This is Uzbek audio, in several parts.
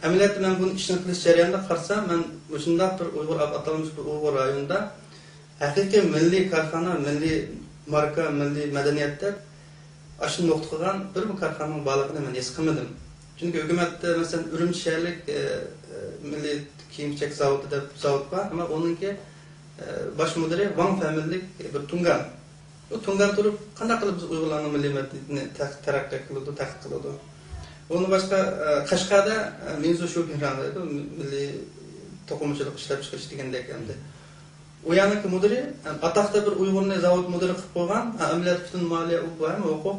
Ameliyatda ben bunu işini qilish jarayonida qarsam, men shunday bir Uyg'ur atalmış bir Uyg'ur rayonida haqiqiy milliy korxona, milliy marka, milliy madaniyatda aşın nokta qilgan bir korxonaning borligini men his qilmadim. Chunki hukumatda masalan Urumchi shaharlik milliy kiyim-kechak zavodi deb zavod bor, ammo oningki bosh mudiri Wang familiyalik bir Tungan. O Tungan turib qanday qilib biz Uyg'urlarning milliy madaniyatini taraqqiy qiladi, tahqiq qiladi. Onu başka Qashqarda mevzu shu edi, milliy to'qimachilik ishlab chiqarish degandek endi. O yaniki mudiri ataqda bir Uyg'urni zavod mudiri qilib qo'ygan, amaliyot butun moliya u bormi, huquq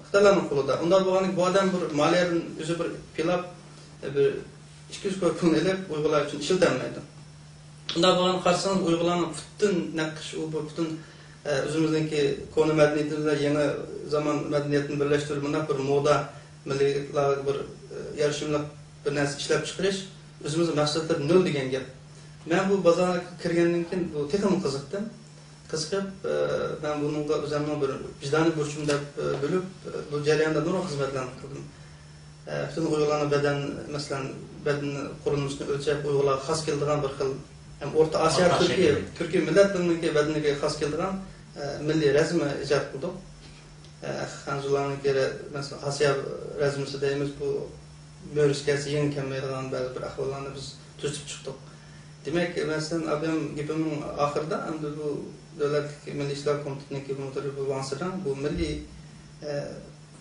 Xitoylarning qo'lida. Unda bo'lgan bu odam bir moliyadan o'zi bir pilab bir 200 pul elib Uyg'urlar uchun ishlatolmaydi. Unda bo'lgan qarsangiz Uyg'urlarning butun naqsh u butun o'zimizningki koni madaniyatimizda yangi zamon madaniyatini birlashtirib bunda bir moda milliylar bir yarışımlıq bir narsa ishlab chiqarish o'zimizning maqsadlar nol degan gap. Men bu bozorga kirgandan keyin bu texnik qiziqdim. Qiziqib men bunga o'zimning bir vijdoniy burchim deb bilib bu jarayonda nurg'un xizmatlarni qildim. Butun Uyg'urlarning badan, masalan, badan qurilmasini o'lchab Uyg'urlarga xos keladigan bir xil ham O'rta Osiyo Turkiy millatlarining badaniga xos keladigan milliy rasmni ijod qildik. Hanzularning kere mesela Asya razmisi deyimiz bu mörüskesi yeni kelmeydiğen bazı bir ahvallarını biz tuzib çıktık. Demek mesela abim gibimin ahırda bu Devletlik Milli İşler Komitesi'nin gibi müdürü bu vansıdan bu milli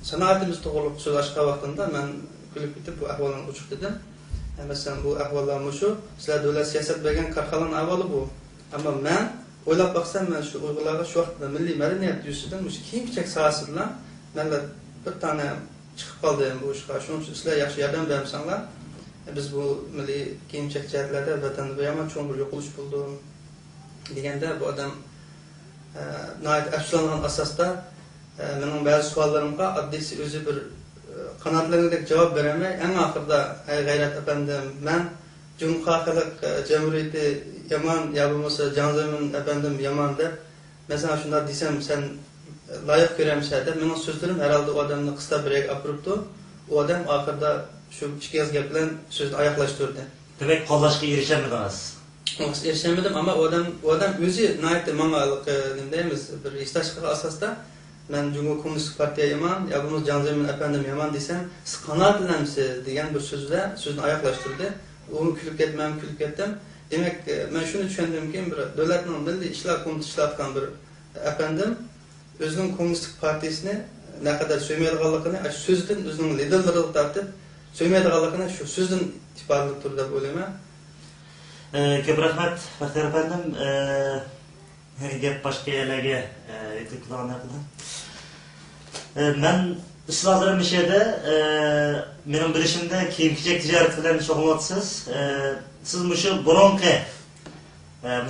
sanatimiz doğruluk söz aşka vaktinde ben kulüp bitip bu ahvallarını uçuk dedim. Mesela bu ahvallar şu, sizler devlet siyaset bergen karkalan ahvalı bu. Ama ben oylab baksam ben şu Uyg'urlarga şu vaqtda milliy madaniyat yusidan kiyim-kechak sohasi bilan menlar bir tane chiqib qoldim bu ishga. Shuning uchun sizlar yaxshi yordam bersanlar, biz bu milliy kiyim-kechak jihatlarda vatanda yomon cho'ng bir yo'qolish bo'ldi deganda bu odam nihoyat afsuslangan asosda mening ba'zi savollarimga oddiysi o'zi bir qanotlanadek javob berolmay, eng oxirida "Ey G'ayrat apandim, men Cumhuriyet Cumhuriyeti yaman ya bo'lmasa Janzamin efendim yaman deb mesela shunday desam sen loyiq ko'ramsan deb mening so'zlarim herhalde o odamni qisqa birga olib o adam oxirida shu ikki gap bilan so'zni oyoqlashtirdi. Demak qo'llashga erishmadingiz. Erishamadim, ammo o odam o'zi nihoyatda menga nima deymiz bir istashga asosda men Cumhuriyet Komünistik Partiya yaman ya bo'lmasa Janzamin efendim yaman desam siz qanoatlanamsiz degan bir so'zni oyoqlashtirdi. Onu külüp ketdim. Demek ben şunu düşündüm ki bir devletin milli işler komitesi işlatgan bir efendim özünün komünistik partisini ne kadar söymeydiganligini şu sözden özünün liderleri tartib söymeydiganligini şu sözden ibarət turda bo'lema. Ko'p rahmat Baxtiyor efendim. Gap boshqa yerlarga yetib qolganlardan. Men Sizlardan bir şeyde benim bilişimde kiyim-kechak ticaret bilan shug'ullatyapsiz. Siz şu burunqi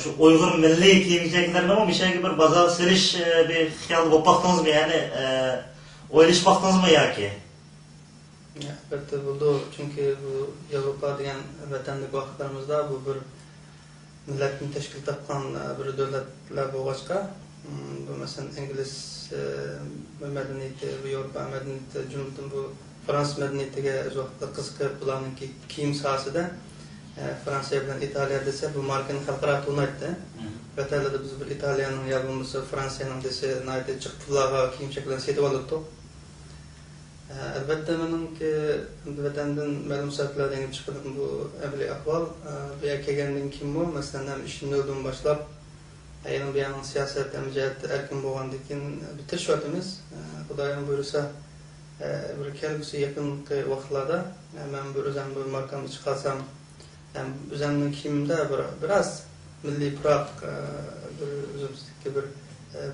şu Uyg'ur milliy kiyim-kechaklarni bir şeyga bir bozor serish bir xiyol bo'lib baqdingizmi? Ya'ni o'ylashib baqdingizmi yoki? Albatta bo'ldi. Chunki bu Yevropa degan vatandagi vaqtlarimizda bu bir millatni tashkil topgan bir davlatlar bo'lg'achqa, bu masalan ingliz medeniyeti, bu Avrupa medeniyeti, cümleten bu Fransız medeniyetiga o'z vaqtida qiziqib bularning kiyim sohasida Fransiya bilan Italiya desa bu markani xalqaro to'naydi. Vatanlarda biz bir İtalya'nın ya bo'lmasa Fransiyaning desa nihoyatda jiq pullarga kiyim-kechaklarni sotib oldik. Albatta menimki vatandan ma'lum sabablardan kelib chiqqan bu amaliy ahvol bu yerga kelgandan keyin bu masalan ishni noldan boshlab aynan bu yangi siyaset emniyeti erkin bo'lgandan keyin bitirishyapmiz. Xudoyim buyursa bir kelgusi yaqinqi vaqtlarda men bir o'zim bir markamni chiqarsam o'zimning kiyimimda biraz milliy puroq bir o'zimizniki bir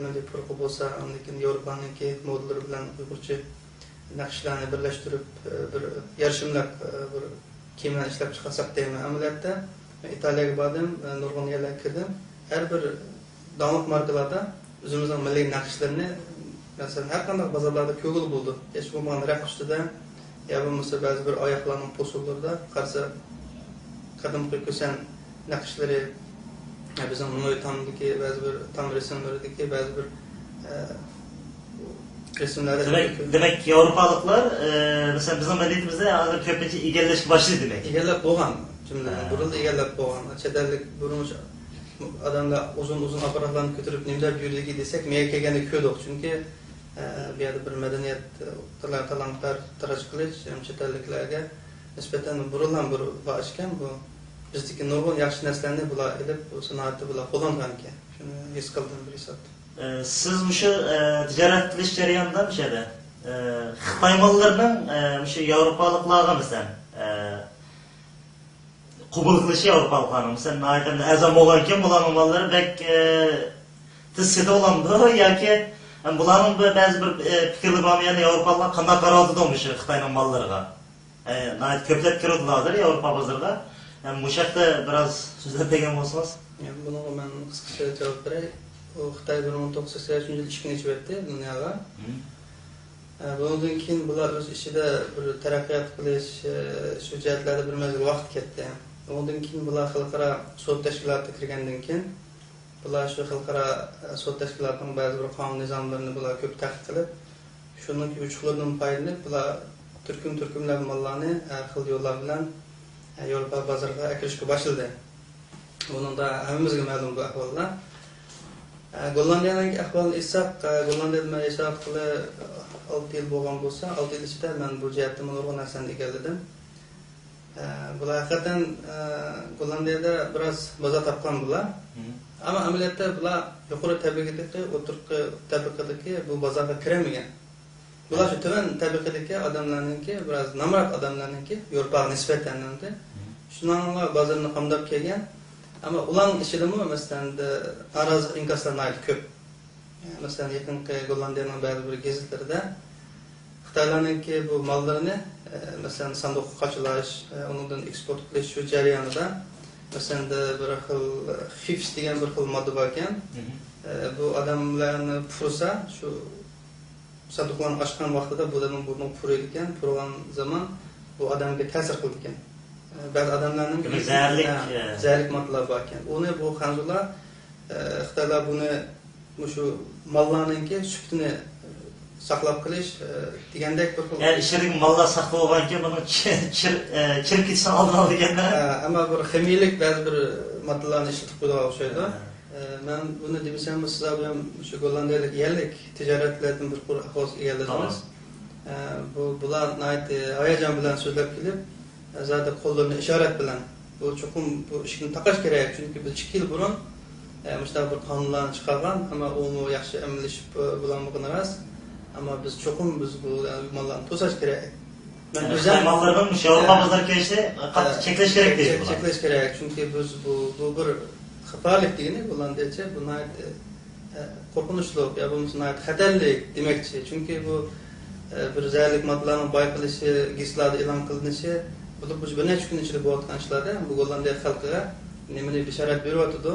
milliy puroq bo'lsa, undan keyin Yevropaniki modellari bilan Uyg'urcha naqshlarni birlashtirib bir yarışimliq bir kiyimlar ishlab chiqarsak deyman. Amaliyotda Italiyaga bordim, nurg'un yerlarga kirdim. Her bir davlat markalarda o'zimizning milliy naqshlarni masalan har qanday bozorlarda ko'ngil bo'ldi. Hech bo'lmaganda raq ustida ya bo'lmasa ba'zi bir oyoqlarning po'sullarida qarsa qadimgi ko'san naqshlari bizning Mo'y tomdagi ba'zi bir tom rasmlaridagi ba'zi bir resimlerde. Demek Avrupalıklar mesela bizim medeniyetimizde köpünce egelleşik başladı demek. Egellep boğan cümleden. Burada egellep boğan. Çetellik burunmuş adamlar uzun aparatlarını götürüp nimde büyüdüğü desek meye kelgende köydük. Çünkü bir yerde bir medeniyet talantlar taraş kılıç çetelliklerge nispeten burulan bir başken bu bizdeki nurgun yaxşı neslerini bula edip bu sanatı bula kullangan ki. Şunu his kıldım bir hesap. Siz bu şu ticaret qilish jarayonida bu şeyde Xitoy mallarının şu Avrupalıklarga mesela qabul qilishi Avrupalıklarning mesela naytanda azam bo'lganken bularning mallari bek tizsida olamdi yoki bularning ba'zi bir fikrli bormi ya'ni Avrupalılar qanday qarordi olmuş Xitoyning mallariga nayt ko'plab kirdilar Avrupa bozoriga bu yerda biraz so'zlab bergan bo'lsangiz. Buni men qisqacha javob beray. O Xitoy 1983 yil ishga chiqib etdi dunyoga. Bundan keyin bular o'z ishida bir taraqqiyot qilish, shu jihatlarda bir mazgil vaqt ketdi. Ondan keyin bular xalqaro sud tashkilotiga kirgandan keyin bular shu xalqaro sud tashkilotining ba'zi bir qonun nizomlarini bular ko'p taqiq qilib, shundan uchuqlardan foydalanib bular turkumlar mallarni har xil yo'llar bilan Yevropa bozoriga kirishga boshladi. Bunun da hammamizga ma'lum bu ahvollar. Gollandiyaning ahvolini eshitsak, Gollandiyada men yashaqli 6 yil bo'lgan bo'lsa, 6 yil ichida men bu jihatda nurg'un narsani egalladim. Bular haqiqatan Gollandiyada biroz baza topgan bular. Ammo amaliyotda bular yuqori tabaqadagi, o'tirqi tabaqadagi bu bozorga kiramagan. Bular shu tuvan tabaqadagi odamlarningki, biroz namrat odamlarningki, Yevropaga nisbatan endi. Shuninglar bozorni qamdab kelgan. Ama ulan işidimi mesela araz inkaslarına ait köp. Mesela yakınki Gollandiya'nın bazı bir gezitlerde Xitaylarning ki bu mallarını mesela sandık kaçılaş, onundan eksport qilish şu jarayonida mesela bir xil HIPS degan bir xil modda bor ekan. Bu odamlarni pursa şu sandıklarni ochgan vaqtida bu odamning burni puriydi ekan, purgan zaman bu odamga ta'sir qildi ekan. Bazı adamlarning zərlik moddalar bor ekan. Onu bu xanzurlar Xitoylar bunu şu mallarninki sübtini saqlab qilish degandek bir xil. Yani ishning mallar saqlab olganki buni chirib ketishdan oldin olganlar. Ammo bir ximiyalik ba'zi bir moddalarni ishlatib qo'ygan o'xshaydi. Men buni desam sizlar bilan shu Gollandiyalik yerlik tijoratlardan bir ahvol egalladingiz. Bular hayajon bilan so'zlab kelib zaten kollarını işaret bilen bu çokum bu işini takaş gerek çünkü biz 2 yıl burun müşteri bir kanunlarını çıkargan ama onu yaxşı emleşip bulanmağına rast ama biz çokum biz bu mallarını tosaş gerek. Ben güzel mallarının Avrupa pazarı geçti çekleş gerek değil bu. Çekleş gerek çünkü biz bu bir xatarlik degeni Gollandiyacha buna korkunçlu ya bu buna xatarlik demekçi çünkü bu bir zərlik moddalarının bayqılışı, gizlerde e'lon qilinishi bu bir necha kun ichida bo'layotgan ishlarda bu Gollandiya xalqiga nimani bishorat beryotdi.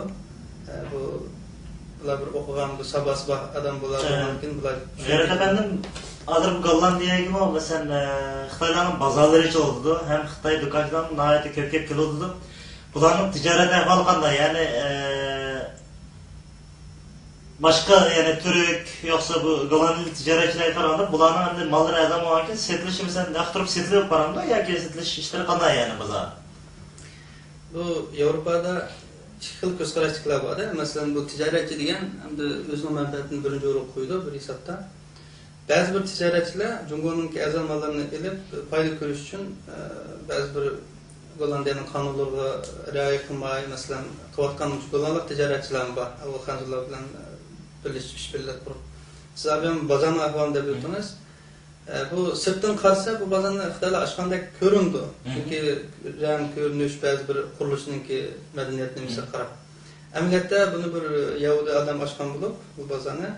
Bular bir o'qigan bu sabah odam bo'lardan mumkin bular. G'ayrat efendim hozir Gollandiyaga bu mesela Xitoylarning bozorlari ochildi, ham Xitoy do'konchilar nihoyatda ko'p keldi. Bularning tijorat ahvoli qanday? Ya'ni başka yani Türk yoksa bu Gollandiya ticaretçiler kararında bulanın malları adam olurken setiliş mesela aktarıp setilip paramda ya ki setiliş işleri kanday yani baza. Bu Avrupa'da iki xil ko'zqarashlar bor. Mesela bu ticaretçi degan hamda o'zining manfaatini birinchi o'ringa qo'ydi bir hisobda. Ba'zi bir tijoratchilar Jungoning azam mallarini elib foyda ko'rish uchun ba'zi bir Gollandiyaning qonunlariga rioya qilmay, masalan, qilayotgan Gollandiyalik tijoratchilar bor. Bu xanzurlar bilan birleşik işbirlik kurup. Siz abim bazanın ahvalını da bildiniz. Bu sırttan karşı bu bazanı Xitoylar açkanda göründü. Çünkü renk görünüş bazı bir kuruluşunun ki medeniyetine misal qarab. Ameliyatda bunu bir Yahudi adam açkan bulup bu bazanı.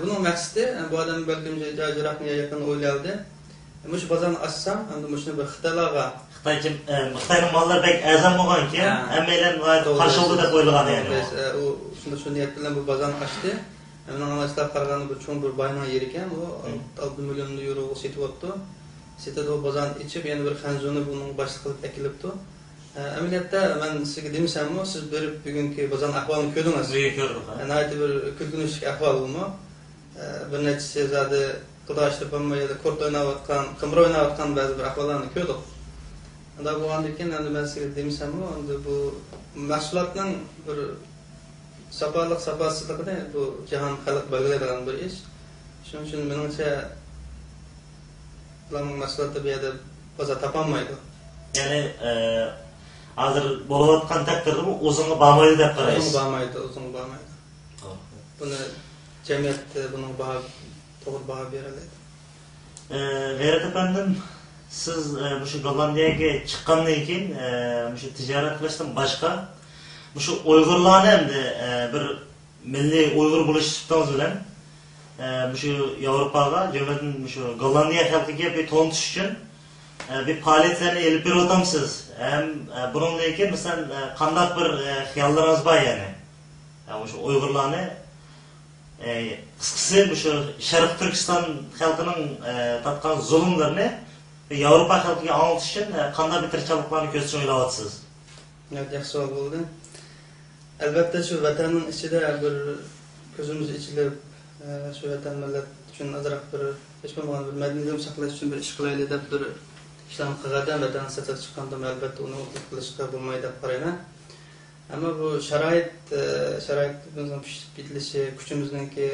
Bunun məqsədi bu adam bəlkə Jirahniyə yaxın oylayaldı. Şu bazanı açsam, şunu bir Xitoylarga Xitoyning malları bek azam bo'lgan ki, hammalar qarshi oldi deb o'ylagan yani. Şu niyet bilen bu bazanı açtı. Hemen anlaştılar qaraganda bir çoğun bir bayna yer ekan, o 6 milyon euro setib oldu. Setib o bazanı içip, yani bir xanzurni bunun başlık qilib ekilibdi. Ameliyatda men sizga demisam-ku, siz berib bugungi bazanın ahvolini ko'rdingiz. Ko'rdik. Nihoyatda bir kulgunishli ahvol bu. bir neçesi zadi qıdaşlıp olma ya da kort oynayotgan, qımır oynayotgan ba'zi bir ahvollarni ko'rdik. Unda bo'lgandan keyin endi men sizga demisam-ku, endi bu mahsulotning bir sapalik sapasizligida bu jahon xalq belgilaydigan bir ish. Shuning uchun menimcha bularning mahsuloti bu yerda bozor topolmaydi. Ya'ni hozir bo'layotgan taqdirda o'zingga bormaydi deb qaraysiz. O'zingga bormaydi. Buni jamiyat buning to'g'ri baho beradi. G'ayrat efendim, siz shu Gollandiyaga chiqqandan keyin shu tijorat qilishdan boshqa shu Uyg'urlarni endi bir milliy Uyg'ur bo'lish sifatingiz bilan shu Yevropaga, jumladan shu Gollandiya xalqiga bir to'ntish uchun bir faoliyatlarni elib beryapsiz. Ham bundan keyin misol qanday bir xiyollarınız bor yani? Shu Uyg'urlarni qisqasi shu Sharq Turkiston xalqining tatgan zulmlarini Yevropa xalqiga anglatish uchun qanday bir tirikchiliklarni ko'rsatishni o'ylayapsiz? Yaxshi savol bo'ldi. Albatta shu vatanning ichida bir ko'zimiz ichilib, shu vatan millat uchun azroq bir hech bo'lmaganda bir madaniyatni saqlash uchun bir ish qilaylik deb bir ishlarni qilgandan vatan satib chiqqanda albatta uni qilishga bo'lmaydi deb qarayman. Ama bu şaraitimizin pişip bitilishi, kuchimizningki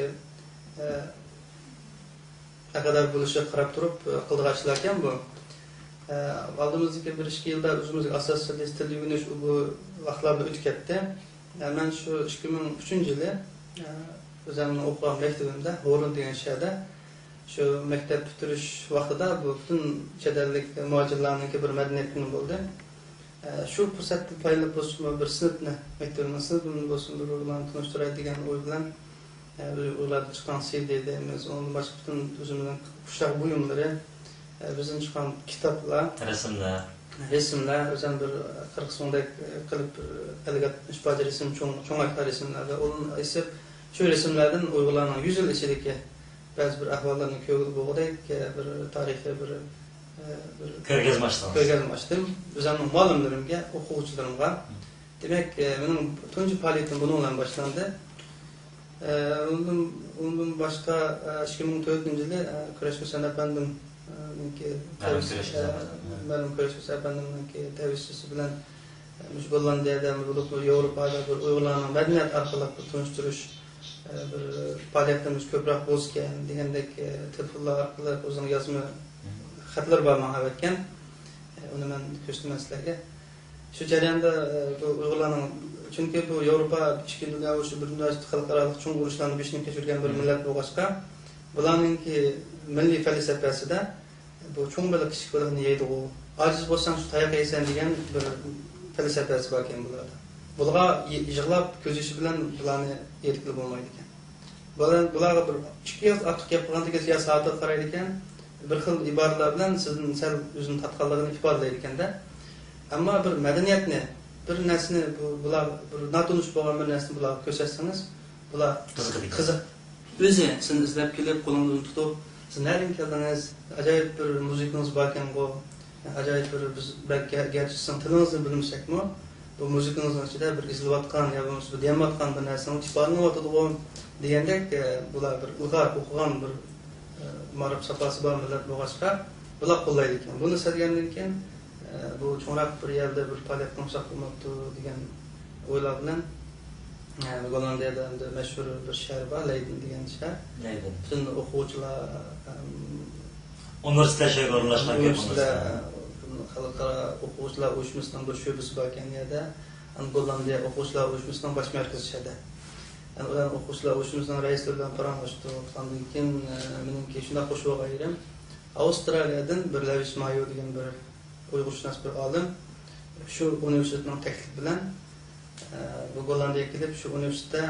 ne kadar buluşa qarab turib qildigan ishlarkan bu. Oldimizdagi 1-2 yilda o'zimizga asosiy til o'rganish bu vaqtlarda o'tib ketdi. Men shu 2003-yili o'zimning o'qigan maktabimda, Horun degan shaharda shu maktab bitirish vaqtida bu butun chet ellik muhojirlarning bir madaniyat kuni bo'ldi. Şu fırsatni paylaşıp bo'lsin bir sinfni, maktabning sinfini bo'lsin bir o'g'lan tanishtiray degan o'y bilan ularda chiqqan CD'miz, onun boshqa butun o'zimizning qushaq buyumlari, bizning chiqqan kitoblar, resimlar, o'zim bir 40 so'mdek qilib algat ishbaja resim, cho'ngaklar resimlarda, onun esa shu resimlardan Uyg'urlarning 100 yil ichidagi ba'zi bir ahvollarni ko'rib bo'lgandek bir tarixiy bir ko'rgazma açtım. O'zimning muallimlarimga, o'quvchilarimga. Demek benim tunji faoliyatim bunun bilan boshlandı. Ondan başqa 2004-yili Kurash Husayn efendimninki benim Kurash Husayn efendimninki tavsiyasi bilan Gollandiyada bo'lib Yevropada bir Uyg'urlarning madaniyat orqali tanishtirish bir faoliyatimiz ko'proq bo'lgan degandek telefonlar orqali o'zini yozma xatlar bor mahavetken, onu ben ko'rsataman sizlarga. Shu jarayonda bu Uyg'urlarning, chunki bu Yevropa ichki dunyo shu bir xalqaro cho'ng urushlarni beshini kechirgan bir millat bo'lg'achqa, bularningki milliy falsafasida bu cho'ng bilan kichik bilan yeydi u. Ojiz bo'lsang shu tayoq yeysan degan bir falsafasi bor ekan bularda. Bularga yig'lab ko'zishi bilan bularni erkilib bo'lmaydi ekan. Bularga bir 2 yil ortiq gap qilganda siyosatga qaraydi ekan. Bir xil iboralar bilan sizning sal o'zining tatqonligini ifodalaydi ekanda. Ammo bir madaniyatni, bir narsani bular bir notunish bo'lgan bir narsani bular ko'rsatsangiz, bular qiziq. O'zi sizni izlab kelib, qo'lingizdan tutib, siz nereden keldingiz? Ajoyib bir musikangiz bor ekan-ku. Ajoyib bir biz garchi sizning tilingizni bilmasakmi, bu musikangizni ichida bir izlayotgan yo bo'lmasa bir demayotgan bir narsani ifodalayotadi-ku degandek, bular bir ilg'or o'qigan bir ma'rif safhasi bor millat bo'lg'achqa bular qo'llaydi ekan. Buni sezgandan keyin bu cho'nroq bir yerda bir faoliyat qilmoqchi bo'lmoqda degan o'ylar bilan Gollandiyada mashhur bir shahar bor, Leiden degan shahar. Leiden. Butun o'quvchilar universitetga o'rnashgan xalqaro o'quvchilar uyushmasining bir sho'basi bor ekan yerda. Gollandiya o'quvchilar uyushmasining bosh markazi shahar. Ular o'quvchilar uyushmasining raisi bilan paramlashdi. Ondan keyin menimki shunday qo'shib qo'ydim. Avstraliyadan bir Lewis Mayo degan bir uyg'urshunos bir olim shu universitetning taklifi bilan bu Gollandiyaga kelib shu universitetda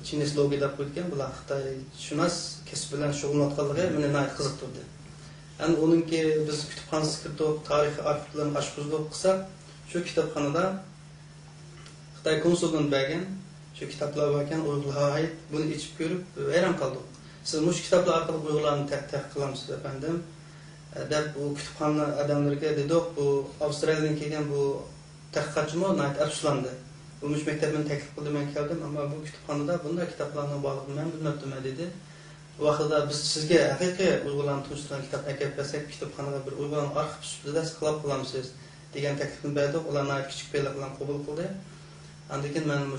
chineslogiya deb qo'ygan. Bular Xitoyshunos kasb bilan shug'ullanayotganligi meni qiziqtirdi. Yani onunki biz kütüphanesi kirdik, tarihi arxivlarni ochqizdik qilsak, shu kitobxonada Xitoy konsuldan bergan şu kitaplar varken Uyg'urlarga ait bunu içip görüp hayran kaldık. Siz bu kitaplar orqali Uyg'urlarni taq qilamiz efendim. Deb bu kütüphane adamlarga dedik, bu Avstraliyadan kelgan bu taqqiqatchimi afsuslandi. Bu maktabni taklif qildi, men keldim, ammo bu kütüphanada bunday kitoblarning borligini men bilmabdim dedi. vaqtida biz sizga haqiqiy Uyg'urlarni tunishtirgan kitobni akab bersak, kitobxonaga bir Uyg'urlarning arxiv sifatida saqlab qolamsiz degan taklifni berdi. Ular kichik paylar bilan qabul qildi. Andan keyin men